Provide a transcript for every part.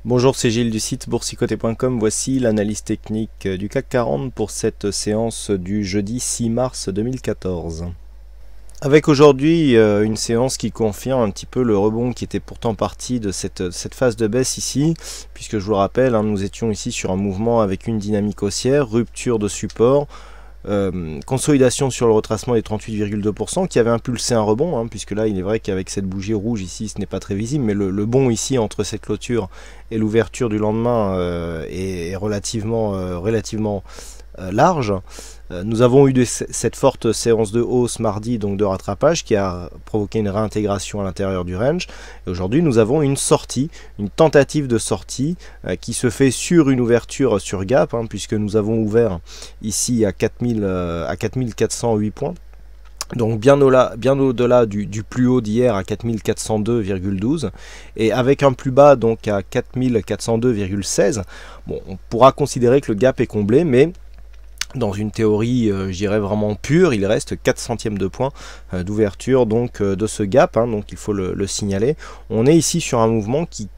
Bonjour, c'est Gilles du site boursicoté.com. Voici l'analyse technique du CAC 40 pour cette séance du jeudi 6 mars 2014. Avec aujourd'hui une séance qui confirme un petit peu le rebond qui était pourtant parti de cette phase de baisse ici, puisque je vous le rappelle, nous étions ici sur un mouvement avec une dynamique haussière, rupture de support, consolidation sur le retracement des 38,2% qui avait impulsé un rebond, puisque là il est vrai qu'avec cette bougie rouge ici ce n'est pas très visible, mais le bond ici entre cette clôture et l'ouverture du lendemain est relativement large. Nous avons eu cette forte séance de hausse mardi, donc de rattrapage, qui a provoqué une réintégration à l'intérieur du range. Et aujourd'hui, nous avons une sortie, une tentative de sortie qui se fait sur une ouverture sur gap, puisque nous avons ouvert ici à 4408 points. Donc bien au-delà du plus haut d'hier à 4402,12 et avec un plus bas donc à 4402,16. Bon, on pourra considérer que le gap est comblé, mais dans une théorie, je dirais vraiment pure, il reste 4 centièmes de point d'ouverture donc de ce gap, donc il faut le signaler. On est ici sur un mouvement qui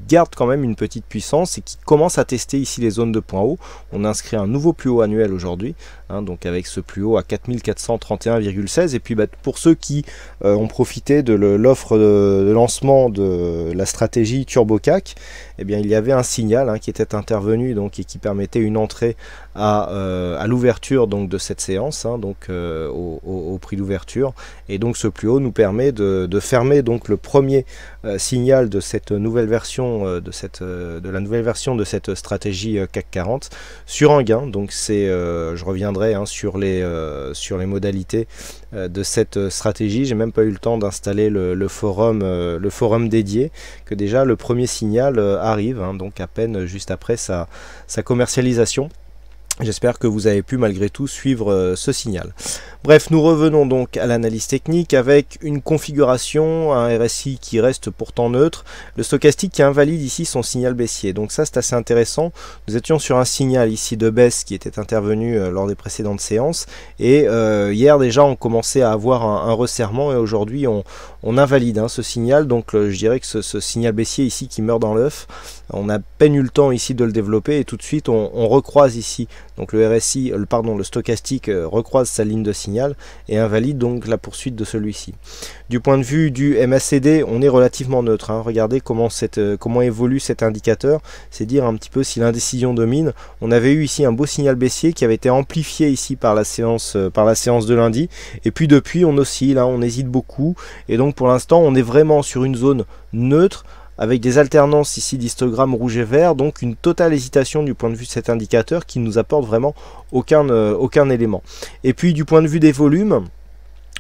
garde quand même une petite puissance et qui commence à tester ici les zones de points hauts. On inscrit un nouveau plus haut annuel aujourd'hui, donc avec ce plus haut à 4431,16. Et puis pour ceux qui ont profité de l'offre de lancement de la stratégie TurboCAC, eh bien il y avait un signal qui était intervenu donc, et qui permettait une entrée à l'ouverture donc de cette séance, au prix d'ouverture. Et donc ce plus haut nous permet de fermer donc le premier signal de cette nouvelle version de la nouvelle version de cette stratégie CAC 40 sur un gain. Donc c'est je reviendrai sur les modalités de cette stratégie. J'ai même pas eu le temps d'installer le forum dédié, que déjà le premier signal arrive, donc à peine juste après sa commercialisation. J'espère que vous avez pu malgré tout suivre ce signal. Bref, nous revenons donc à l'analyse technique avec une configuration, un RSI qui reste pourtant neutre, le stochastique qui invalide ici son signal baissier. Donc ça c'est assez intéressant. Nous étions sur un signal ici de baisse qui était intervenu lors des précédentes séances, et hier déjà on commençait à avoir un resserrement, et aujourd'hui on invalide ce signal. Donc je dirais que ce signal baissier ici qui meurt dans l'œuf, on a à peine eu le temps ici de le développer, et tout de suite on recroise ici. Donc le RSI, le stochastique recroise sa ligne de signal et invalide donc la poursuite de celui-ci. Du point de vue du MACD, on est relativement neutre. Regardez comment évolue cet indicateur. C'est dire un petit peu si l'indécision domine. On avait eu ici un beau signal baissier qui avait été amplifié ici par la séance de lundi. Et puis depuis, on oscille, on hésite beaucoup. Et donc pour l'instant, on est vraiment sur une zone neutre, avec des alternances ici d'histogrammes rouge et vert, donc une totale hésitation du point de vue de cet indicateur qui ne nous apporte vraiment aucun élément. Et puis du point de vue des volumes,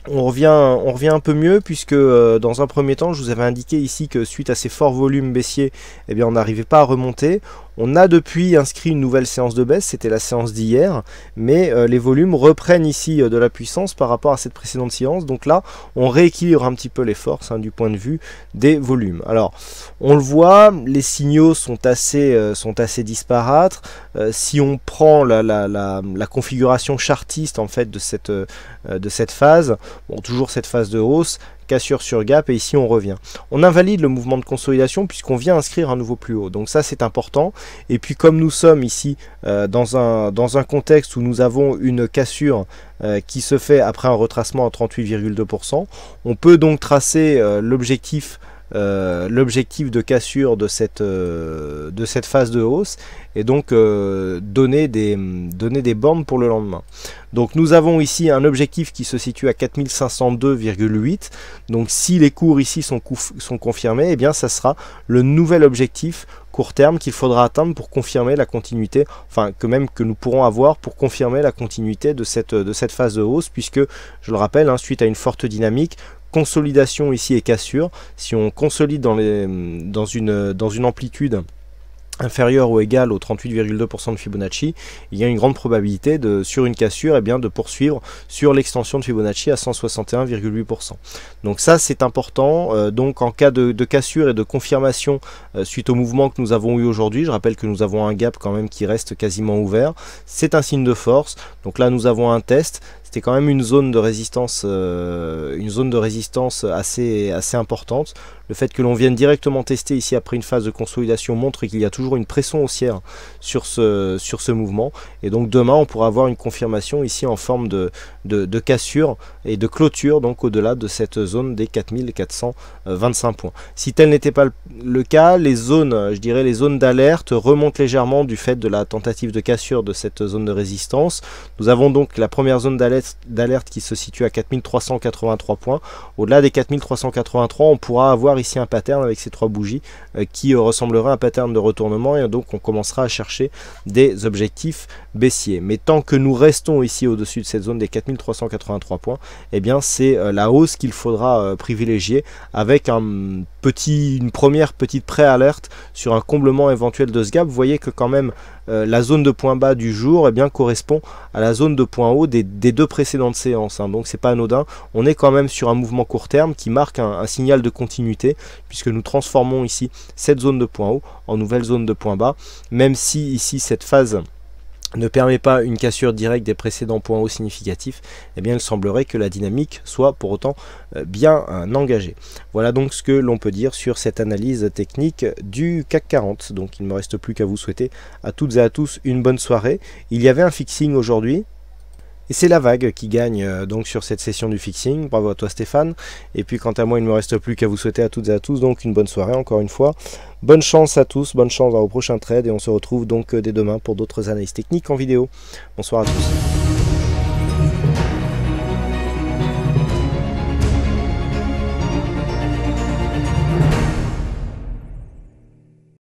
on revient un peu mieux, puisque dans un premier temps je vous avais indiqué ici que suite à ces forts volumes baissiers, eh bien on n'arrivait pas à remonter. On a depuis inscrit une nouvelle séance de baisse, c'était la séance d'hier, mais les volumes reprennent ici de la puissance par rapport à cette précédente séance. Donc là, on rééquilibre un petit peu les forces du point de vue des volumes. Alors, on le voit, les signaux sont assez disparates. Si on prend la configuration chartiste en fait de cette phase, toujours cette phase de hausse, cassure sur gap, et ici on revient. On invalide le mouvement de consolidation puisqu'on vient inscrire un nouveau plus haut. Donc ça c'est important. Et puis comme nous sommes ici dans un contexte où nous avons une cassure qui se fait après un retracement à 38,2%, on peut donc tracer l'objectif de cassure de cette phase de hausse, et donc donner des bornes pour le lendemain. Donc nous avons ici un objectif qui se situe à 4502,8. donc si les cours ici sont confirmés, eh bien ça sera le nouvel objectif court terme qu'il faudra atteindre pour confirmer la continuité, que nous pourrons avoir pour confirmer la continuité de cette phase de hausse, puisque je le rappelle, suite à une forte dynamique, consolidation ici et cassure, si on consolide dans une amplitude inférieur ou égal au 38,2% de Fibonacci, il y a une grande probabilité sur une cassure de poursuivre sur l'extension de Fibonacci à 161,8%. Donc ça c'est important. Donc en cas de cassure et de confirmation suite au mouvement que nous avons eu aujourd'hui, je rappelle que nous avons un gap quand même qui reste quasiment ouvert, c'est un signe de force. Donc là nous avons un test. c'était quand même une zone de résistance assez importante. Le fait que l'on vienne directement tester ici après une phase de consolidation montre qu'il y a toujours une pression haussière sur ce mouvement. Et donc demain, on pourra avoir une confirmation ici en forme de cassure et de clôture, donc au-delà de cette zone des 4425 points. Si tel n'était pas le cas, les zones, je dirais les zones d'alerte remontent légèrement du fait de la tentative de cassure de cette zone de résistance. Nous avons donc la première zone d'alerte qui se situe à 4383 points. Au-delà des 4383, on pourra avoir ici un pattern avec ces trois bougies qui ressemblerait à un pattern de retournement, et donc on commencera à chercher des objectifs baissiers. Mais tant que nous restons ici au-dessus de cette zone des 4383 points, eh bien c'est la hausse qu'il faudra privilégier, avec une première petite préalerte sur un comblement éventuel de ce gap. Vous voyez que quand même la zone de point bas du jour correspond à la zone de point haut des deux précédentes séances, hein. Donc c'est pas anodin, on est quand même sur un mouvement court terme qui marque un signal de continuité, puisque nous transformons ici cette zone de point haut en nouvelle zone de point bas, même si ici cette phase ne permet pas une cassure directe des précédents points hauts significatifs, eh bien il semblerait que la dynamique soit pour autant bien engagée. Voilà donc ce que l'on peut dire sur cette analyse technique du CAC 40. Donc il ne me reste plus qu'à vous souhaiter à toutes et à tous une bonne soirée. Il y avait un fixing aujourd'hui, et c'est la vague qui gagne donc sur cette session du fixing. Bravo à toi Stéphane. Et puis quant à moi, il ne me reste plus qu'à vous souhaiter à toutes et à tous donc une bonne soirée encore une fois. Bonne chance à tous, bonne chance dans vos prochains trades, et on se retrouve donc dès demain pour d'autres analyses techniques en vidéo. Bonsoir à tous.